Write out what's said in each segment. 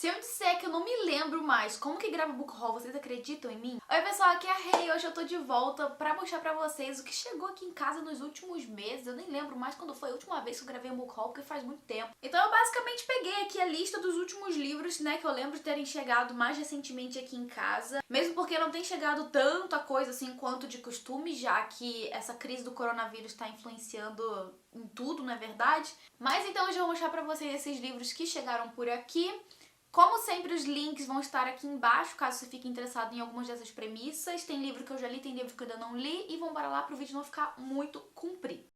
Se eu disser que eu não me lembro mais como que grava book haul, vocês acreditam em mim? Oi pessoal, aqui é a Rei, hoje eu tô de volta pra mostrar pra vocês o que chegou aqui em casa nos últimos meses. Eu nem lembro mais quando foi a última vez que eu gravei um book haul, porque faz muito tempo. Então eu basicamente peguei aqui a lista dos últimos livros, né, que eu lembro de terem chegado mais recentemente aqui em casa. Mesmo porque não tem chegado tanta coisa assim quanto de costume, já que essa crise do coronavírus tá influenciando em tudo, não é verdade? Mas então hoje eu vou mostrar pra vocês esses livros que chegaram por aqui. Como sempre, os links vão estar aqui embaixo, caso você fique interessado em algumas dessas premissas. Tem livro que eu já li, tem livro que eu ainda não li, e vamos lá pro vídeo não ficar muito comprido.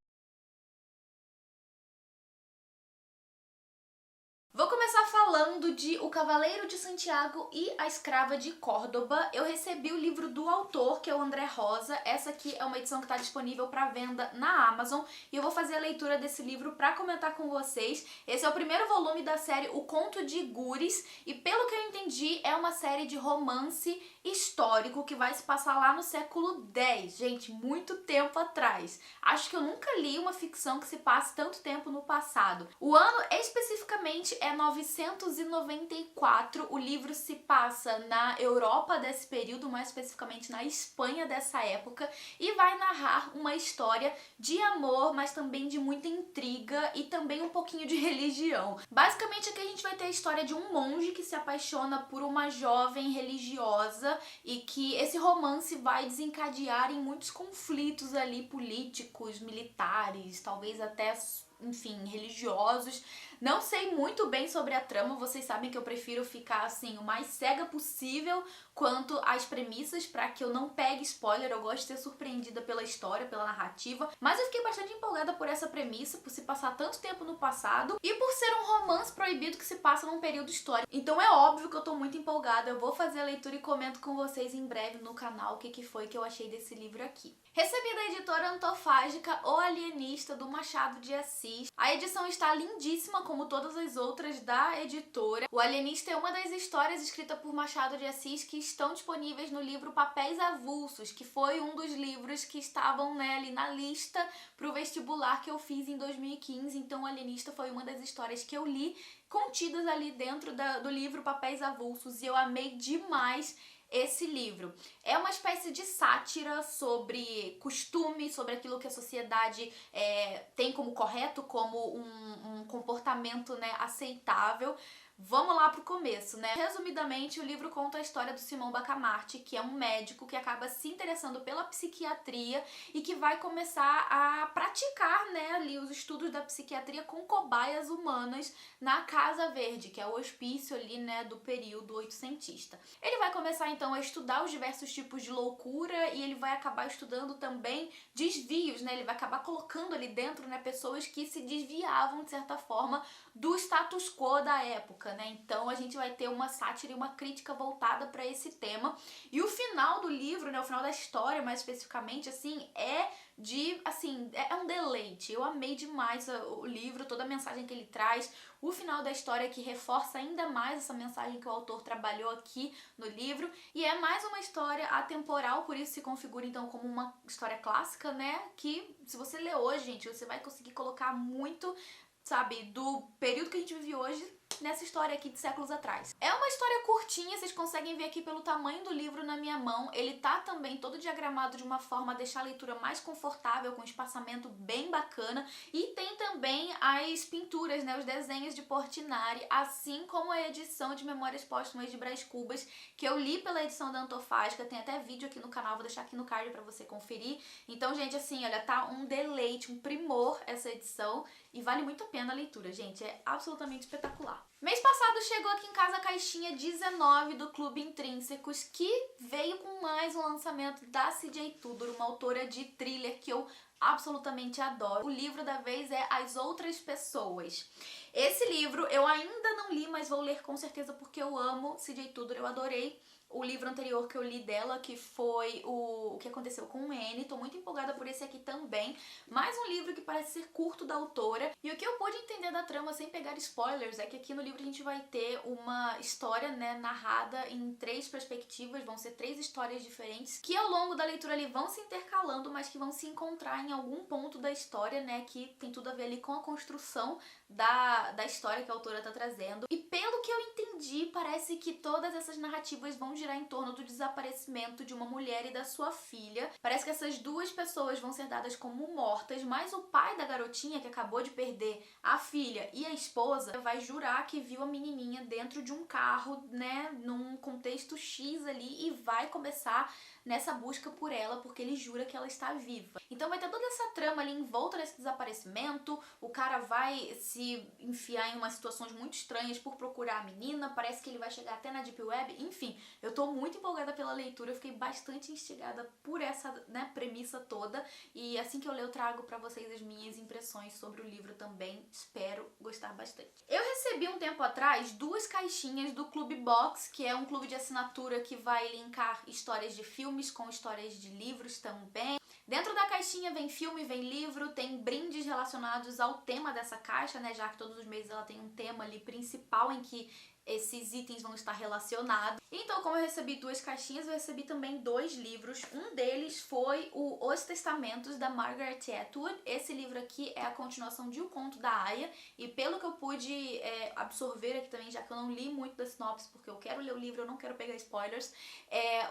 Vou começar falando de O Cavaleiro de Santiago e A Escrava de Córdoba. Eu recebi o livro do autor, que é o André Rosa. Essa aqui é uma edição que está disponível para venda na Amazon. E eu vou fazer a leitura desse livro para comentar com vocês. Esse é o primeiro volume da série O Conto de Gures. E pelo que eu entendi, é uma série de romance histórico que vai se passar lá no século X. Gente, muito tempo atrás. Acho que eu nunca li uma ficção que se passe tanto tempo no passado. O ano especificamente é 994, o livro se passa na Europa desse período, mais especificamente na Espanha dessa época, e vai narrar uma história de amor, mas também de muita intriga e também um pouquinho de religião. Basicamente aqui a gente vai ter a história de um monge que se apaixona por uma jovem religiosa e que esse romance vai desencadear em muitos conflitos ali políticos, militares, talvez até, enfim, religiosos. Não sei muito bem sobre a trama, vocês sabem que eu prefiro ficar assim o mais cega possível quanto às premissas para que eu não pegue spoiler. Eu gosto de ser surpreendida pela história, pela narrativa, mas eu fiquei bastante empolgada por essa premissa, por se passar tanto tempo no passado e por ser um romance proibido que se passa num período histórico. Então é óbvio que eu tô muito empolgada. Eu vou fazer a leitura e comento com vocês em breve no canal o que foi que eu achei desse livro aqui. Recebi da editora antofágica O Alienista, do Machado de Assis. A edição está lindíssima, como todas as outras da editora. O Alienista é uma das histórias escritas por Machado de Assis que estão disponíveis no livro Papéis Avulsos, que foi um dos livros que estavam, né, ali na lista pro vestibular que eu fiz em 2015. Então o Alienista foi uma das histórias que eu li, contidas ali dentro do livro Papéis Avulsos, e eu amei demais esse livro. É uma espécie de sátira sobre costume, sobre aquilo que a sociedade tem como correto, como um comportamento, né, aceitável. Vamos lá pro começo, né? Resumidamente, o livro conta a história do Simão Bacamarte, que é um médico que acaba se interessando pela psiquiatria e que vai começar a praticar, né, ali os estudos da psiquiatria com cobaias humanas na Casa Verde, que é o hospício ali, né, do período oitocentista. Ele vai começar então a estudar os diversos tipos de loucura e ele vai acabar estudando também desvios, né? Ele vai acabar colocando ali dentro, né, pessoas que se desviavam de certa forma do status quo da época, né? Então a gente vai ter uma sátira e uma crítica voltada para esse tema. E o final do livro, né, o final da história, mais especificamente, assim, é um deleite. Eu amei demais o livro, toda a mensagem que ele traz, o final da história que reforça ainda mais essa mensagem que o autor trabalhou aqui no livro, e é mais uma história atemporal, por isso se configura então como uma história clássica, né, que se você ler hoje, gente, você vai conseguir colocar muito, sabe, do período que a gente vive hoje nessa história aqui de séculos atrás. É uma história curtinha, vocês conseguem ver aqui pelo tamanho do livro na minha mão. Ele tá também todo diagramado de uma forma a deixar a leitura mais confortável, com um espaçamento bem bacana. E tem também as pinturas, né, os desenhos de Portinari, assim como a edição de Memórias Póstumas de Brás Cubas, que eu li pela edição da Antofágica. Tem até vídeo aqui no canal, vou deixar aqui no card pra você conferir. Então, gente, assim, olha, tá um deleite, um primor essa edição. E vale muito a pena a leitura, gente. É absolutamente espetacular. Mês passado chegou aqui em casa a caixinha 19 do Clube Intrínsecos, que veio com mais um lançamento da C.J. Tudor, uma autora de thriller que eu absolutamente adoro. O livro da vez é As Outras Pessoas. Esse livro eu ainda não li, mas vou ler com certeza porque eu amo C.J. Tudor, eu adorei o livro anterior que eu li dela, que foi o que aconteceu com o N. Tô muito empolgada por esse aqui também. Mais um livro que parece ser curto da autora. E o que eu pude entender da trama, sem pegar spoilers, é que aqui no livro a gente vai ter uma história, né, narrada em 3 perspectivas. Vão ser 3 histórias diferentes, que ao longo da leitura ali vão se intercalando, mas que vão se encontrar em algum ponto da história, né, que tem tudo a ver ali com a construção da história que a autora tá trazendo. E pelo que eu entendi, parece que todas essas narrativas vão girar em torno do desaparecimento de uma mulher e da sua filha. Parece que essas duas pessoas vão ser dadas como mortas, mas o pai da garotinha, que acabou de perder a filha e a esposa, vai jurar que viu a menininha dentro de um carro, né, num contexto X ali, e vai começar nessa busca por ela, porque ele jura que ela está viva. Então vai ter toda essa trama ali envolta nesse desaparecimento, o cara vai se enfiar em umas situações muito estranhas por procurar a menina, parece que ele vai chegar até na Deep Web, enfim, eu tô muito empolgada pela leitura, eu fiquei bastante instigada por essa, né, premissa toda, e assim que eu ler eu trago pra vocês as minhas impressões sobre o livro também, espero gostar bastante. Eu recebi um tempo atrás 2 caixinhas do Clube Box, que é um clube de assinatura que vai linkar histórias de filmes com histórias de livros também. Dentro da caixinha vem filme, vem livro, tem brindes relacionados ao tema dessa caixa, né? Já que todos os meses ela tem um tema ali principal em que esses itens vão estar relacionados. Então, como eu recebi 2 caixinhas, eu recebi também 2 livros. Um deles foi Os Testamentos, da Margaret Atwood. Esse livro aqui é a continuação de O Conto da Aia, e pelo que eu pude absorver aqui também, já que eu não li muito da sinopse, porque eu quero ler o livro, eu não quero pegar spoilers,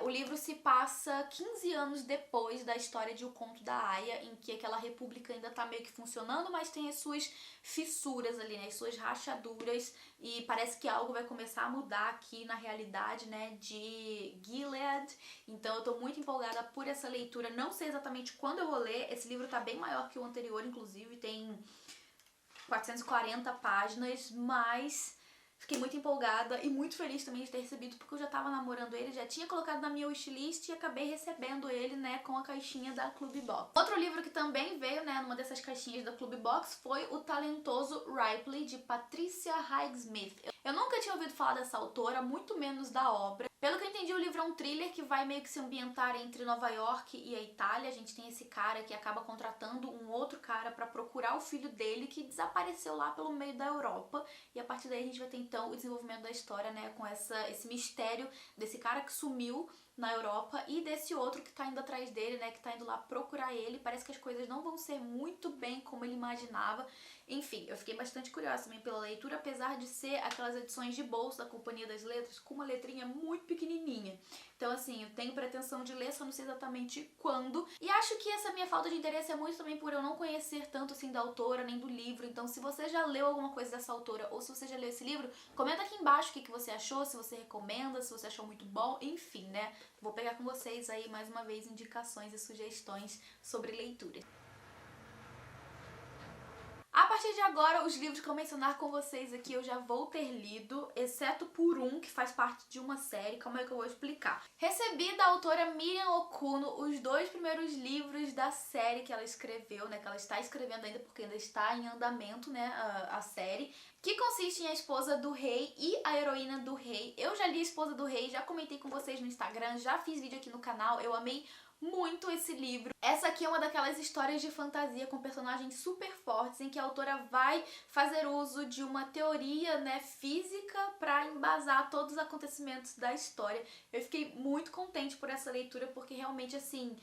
o livro se passa 15 anos depois da história de O Conto da Aia, em que aquela república ainda tá meio que funcionando, mas tem as suas fissuras ali, né, as suas rachaduras, e parece que algo vai começar a mudar aqui na realidade, né, de Gilead. Então eu tô muito empolgada por essa leitura, não sei exatamente quando eu vou ler, esse livro tá bem maior que o anterior, inclusive tem 440 páginas, mas fiquei muito empolgada e muito feliz também de ter recebido, porque eu já tava namorando ele, já tinha colocado na minha wishlist e acabei recebendo ele, né, com a caixinha da Clube Box. Outro livro que também veio, né, numa dessas caixinhas da Clube Box foi O Talentoso Ripley, de Patricia Highsmith. Eu nunca tinha ouvido falar dessa autora, muito menos da obra. Pelo que eu entendi, o livro é um thriller que vai meio que se ambientar entre Nova York e a Itália. A gente tem esse cara que acaba contratando um outro cara pra procurar o filho dele, que desapareceu lá pelo meio da Europa. E a partir daí a gente vai ter então o desenvolvimento da história, né, com esse mistério desse cara que sumiu na Europa e desse outro que tá indo atrás dele, né, que tá indo lá procurar ele. Parece que as coisas não vão ser muito bem como ele imaginava. Enfim, eu fiquei bastante curiosa também pela leitura, apesar de ser aquelas edições de bolso da Companhia das Letras com uma letrinha muito pequenininha. Então, assim, eu tenho pretensão de ler, só não sei exatamente quando. E acho que essa minha falta de interesse é muito também por eu não conhecer tanto, assim, da autora, nem do livro. Então, se você já leu alguma coisa dessa autora, ou se você já leu esse livro, comenta aqui embaixo o que você achou, se você recomenda, se você achou muito bom, enfim, né? Vou pegar com vocês aí, mais uma vez, indicações e sugestões sobre leitura. A partir de agora, os livros que eu mencionar com vocês aqui eu já vou ter lido, exceto por um que faz parte de uma série. Como é que eu vou explicar? Recebi da autora Miriam Okuno os 2 primeiros livros da série que ela escreveu, né, que ela está escrevendo ainda porque ainda está em andamento, né, a série, que consiste em A Esposa do Rei e A Heroína do Rei. Eu já li A Esposa do Rei, já comentei com vocês no Instagram, já fiz vídeo aqui no canal, eu amei muito esse livro. Essa aqui é uma daquelas histórias de fantasia com personagens super fortes, em que a autora vai fazer uso de uma teoria, né, física para embasar todos os acontecimentos da história. Eu fiquei muito contente por essa leitura, porque realmente, assim,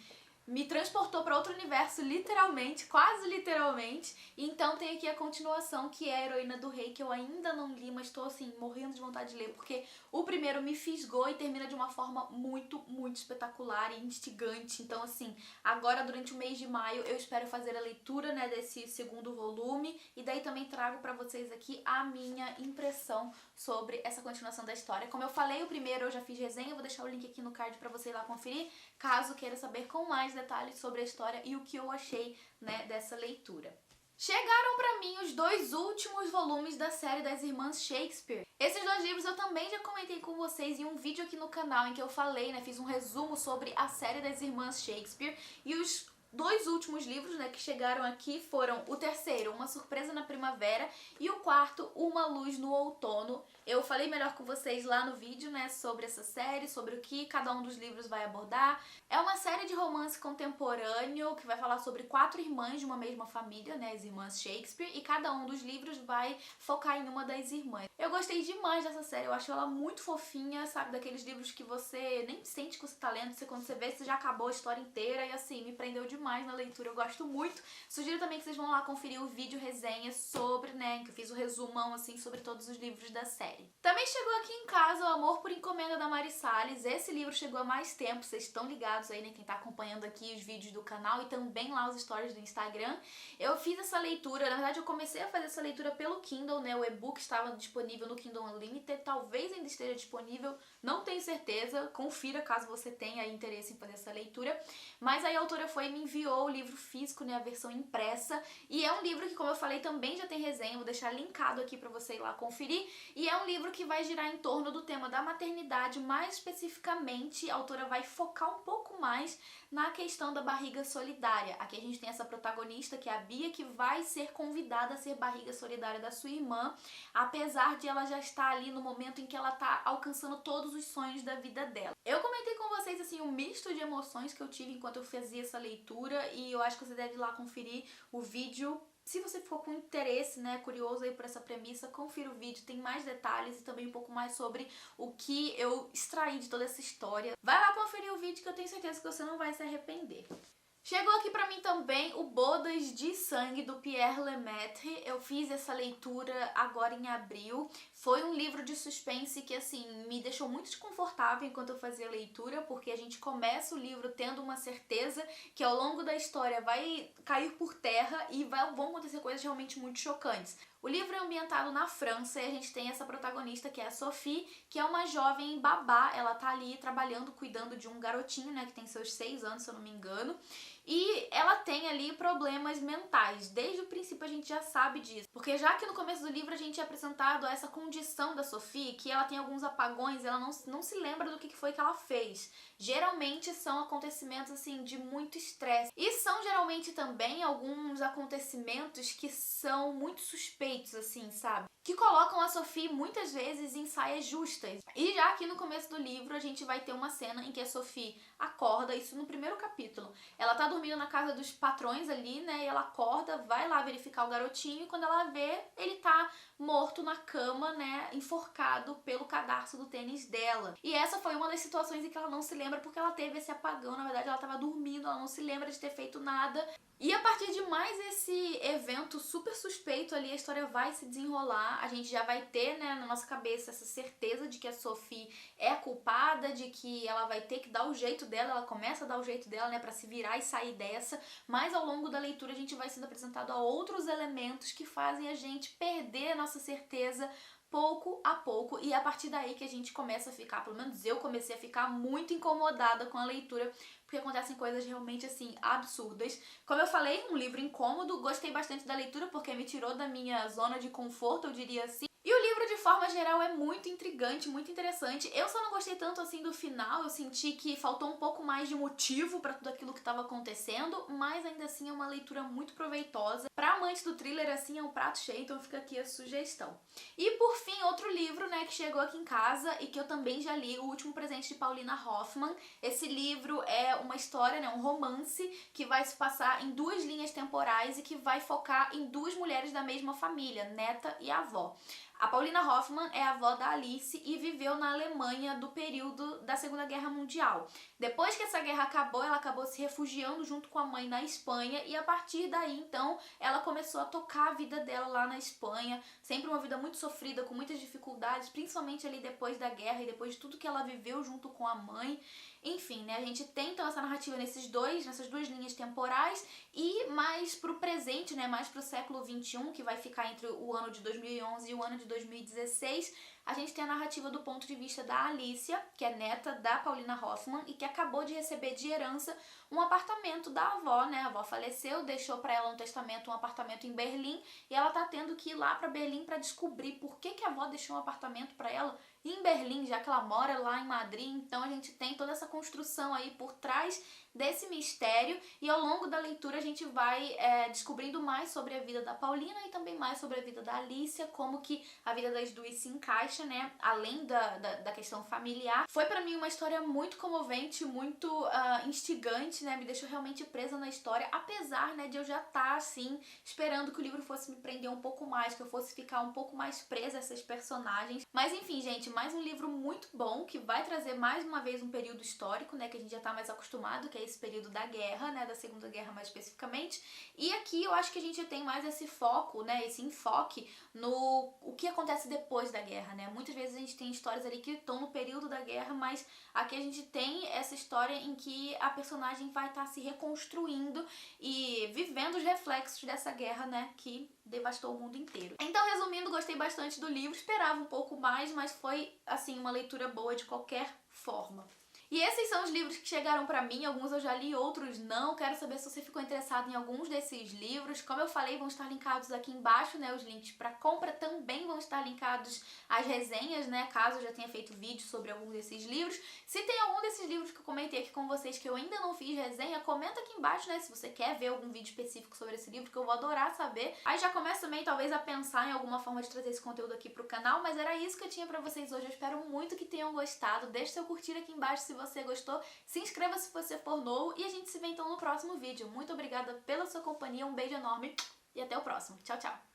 me transportou para outro universo, literalmente, quase literalmente. E então tem aqui a continuação, que é A Heroína do Rei, que eu ainda não li, mas tô, assim, morrendo de vontade de ler, porque o primeiro me fisgou e termina de uma forma muito, muito espetacular e instigante. Então, assim, agora durante o mês de maio eu espero fazer a leitura, né, desse segundo volume, e daí também trago pra vocês aqui a minha impressão sobre essa continuação da história. Como eu falei, o primeiro eu já fiz resenha, eu vou deixar o link aqui no card pra você ir lá conferir, caso queira saber com mais detalhes sobre a história e o que eu achei, né, dessa leitura. Chegaram pra mim os 2 últimos volumes da série das Irmãs Shakespeare. Esses 2 livros eu também já comentei com vocês em um vídeo aqui no canal em que eu falei, né, fiz um resumo sobre a série das Irmãs Shakespeare, e os 2 últimos livros, né, que chegaram aqui foram o terceiro, Uma Surpresa na Primavera, e o quarto, Uma Luz no Outono. Eu falei melhor com vocês lá no vídeo, né, sobre essa série, sobre o que cada um dos livros vai abordar. É uma série de romance contemporâneo que vai falar sobre 4 irmãs de uma mesma família, né, as Irmãs Shakespeare, e cada um dos livros vai focar em uma das irmãs. Eu gostei demais dessa série, eu acho ela muito fofinha, sabe, daqueles livros que você nem sente que você tá lendo, quando você vê, você já acabou a história inteira, e assim, me prendeu demais. demais na leitura, eu gosto muito. Sugiro também que vocês vão lá conferir o vídeo resenha sobre, né, que eu fiz o resumão, assim, sobre todos os livros da série. Também chegou aqui em casa O Amor por Encomenda da Mari Salles. Esse livro chegou há mais tempo, vocês estão ligados aí, né, quem tá acompanhando aqui os vídeos do canal e também lá os stories do Instagram. Eu fiz essa leitura, na verdade eu comecei a fazer essa leitura pelo Kindle, né, o e-book estava disponível no Kindle Unlimited, talvez ainda esteja disponível, não tenho certeza, confira caso você tenha interesse em fazer essa leitura, mas aí a autora foi e me enviou o livro físico, né, a versão impressa, e é um livro que, como eu falei, também já tem resenha, vou deixar linkado aqui pra você ir lá conferir, e é um livro que vai girar em torno do tema da maternidade, mais especificamente a autora vai focar um pouco mais na questão da barriga solidária. Aqui a gente tem essa protagonista, que é a Bia, que vai ser convidada a ser barriga solidária da sua irmã, apesar de ela já estar ali no momento em que ela tá alcançando todos os sonhos da vida dela. Eu comentei com vocês, assim, um misto de emoções que eu tive enquanto eu fazia essa leitura, e eu acho que você deve ir lá conferir o vídeo. Se você ficou com interesse, né, curioso aí por essa premissa, confira o vídeo, tem mais detalhes e também um pouco mais sobre o que eu extraí de toda essa história. Vai lá conferir o vídeo que eu tenho certeza que você não vai se arrepender. Chegou aqui pra mim também o Bodas de Sangue, do Pierre Lemaitre. Eu fiz essa leitura agora em abril. Foi um livro de suspense que, assim, me deixou muito desconfortável enquanto eu fazia a leitura, porque a gente começa o livro tendo uma certeza que ao longo da história vai cair por terra e vão acontecer coisas realmente muito chocantes. O livro é ambientado na França e a gente tem essa protagonista que é a Sophie, que é uma jovem babá. Ela tá ali trabalhando, cuidando de um garotinho, né, que tem seus 6 anos, se eu não me engano. E ela tem ali problemas mentais. Desde o princípio a gente já sabe disso. Porque já que no começo do livro a gente é apresentado a essa condição da Sophie, que ela tem alguns apagões, ela não se lembra do que foi que ela fez. Geralmente são acontecimentos, assim, de muito estresse. E são geralmente também alguns acontecimentos que são muito suspeitos, assim, sabe? Que colocam a Sophie muitas vezes em saias justas. E já aqui no começo do livro a gente vai ter uma cena em que a Sophie acorda, isso no primeiro capítulo. Ela tá dormindo na casa dos patrões ali, né, e ela acorda, vai lá verificar o garotinho e quando ela vê, ele tá morto na cama, né, enforcado pelo cadarço do tênis dela. E essa foi uma das situações em que ela não se lembra porque ela teve esse apagão, na verdade ela tava dormindo, ela não se lembra de ter feito nada. E a partir de mais esse evento super suspeito ali, a história vai se desenrolar, a gente já vai ter, né, na nossa cabeça essa certeza de que a Sophie é a culpada, de que ela vai ter que dar o jeito dela, ela começa a dar o jeito dela, né, pra se virar e sair dessa, mas ao longo da leitura a gente vai sendo apresentado a outros elementos que fazem a gente perder a nossa certeza pouco a pouco, e é a partir daí que a gente começa a ficar, pelo menos eu comecei a ficar muito incomodada com a leitura, porque acontecem coisas realmente, assim, absurdas. Como eu falei, um livro incômodo, gostei bastante da leitura porque me tirou da minha zona de conforto, eu diria assim. E o livro, de forma geral, é muito intrigante, muito interessante. Eu só não gostei tanto, assim, do final, eu senti que faltou um pouco mais de motivo pra tudo aquilo que estava acontecendo, mas ainda assim é uma leitura muito proveitosa. Pra amantes do thriller, assim, é um prato cheio, então fica aqui a sugestão. E por fim, outro livro, né, que chegou aqui em casa e que eu também já li, O Último Presente de Paulina Hoffmann. Esse livro é uma história, né, um romance que vai se passar em 2 linhas temporais e que vai focar em 2 mulheres da mesma família, neta e avó. A Paulina Hoffmann é a avó da Alice e viveu na Alemanha do período da Segunda Guerra Mundial. Depois que essa guerra acabou, ela acabou se refugiando junto com a mãe na Espanha e a partir daí, então, ela começou a tocar a vida dela lá na Espanha, sempre uma vida muito sofrida, com muitas dificuldades, principalmente ali depois da guerra e depois de tudo que ela viveu junto com a mãe. Enfim, né, a gente tem então essa narrativa nessas 2 linhas temporais e mais pro presente, né, mais pro século XXI, que vai ficar entre o ano de 2011 e o ano de 2016, a gente tem a narrativa do ponto de vista da Alicia, que é neta da Paulina Hoffmann e que acabou de receber de herança um apartamento da avó, né? A avó faleceu, deixou para ela um testamento, um apartamento em Berlim, e ela tá tendo que ir lá para Berlim para descobrir por que a avó deixou um apartamento para ela em Berlim, já que ela mora lá em Madrid. Então a gente tem toda essa construção aí por trás desse mistério e ao longo da leitura a gente vai descobrindo mais sobre a vida da Paulina e também mais sobre a vida da Alicia, como que a vida das duas se encaixa encaixa, né, além da questão familiar. Foi pra mim uma história muito comovente, muito instigante, né, me deixou realmente presa na história, apesar, né, de eu já estar, assim, esperando que o livro fosse me prender um pouco mais, que eu fosse ficar um pouco mais presa a essas personagens. Mas enfim, gente, mais um livro muito bom, que vai trazer mais uma vez um período histórico, né, que a gente já tá mais acostumado, que é esse período da guerra, né, da Segunda Guerra mais especificamente. E aqui eu acho que a gente tem mais esse foco, né, esse enfoque no o que acontece depois da guerra, né. Muitas vezes a gente tem histórias ali que estão no período da guerra, mas aqui a gente tem essa história em que a personagem vai estar se reconstruindo e vivendo os reflexos dessa guerra, né, que devastou o mundo inteiro. Então, resumindo, gostei bastante do livro, esperava um pouco mais, mas foi, assim, uma leitura boa de qualquer forma. E esses são os livros que chegaram pra mim, alguns eu já li, outros não. Quero saber se você ficou interessado em alguns desses livros. Como eu falei, vão estar linkados aqui embaixo, né, os links pra compra. Também vão estar linkados as resenhas, né, caso eu já tenha feito vídeo sobre algum desses livros. Se tem algum desses livros que eu comentei aqui com vocês que eu ainda não fiz resenha, comenta aqui embaixo, né, se você quer ver algum vídeo específico sobre esse livro, que eu vou adorar saber. Aí já começa também, talvez, a pensar em alguma forma de trazer esse conteúdo aqui pro canal, mas era isso que eu tinha pra vocês hoje. Eu espero muito que tenham gostado. Deixe seu curtir aqui embaixo se você gostou, se inscreva se você for novo e a gente se vê então no próximo vídeo. Muito obrigada pela sua companhia, um beijo enorme e até o próximo. Tchau, tchau!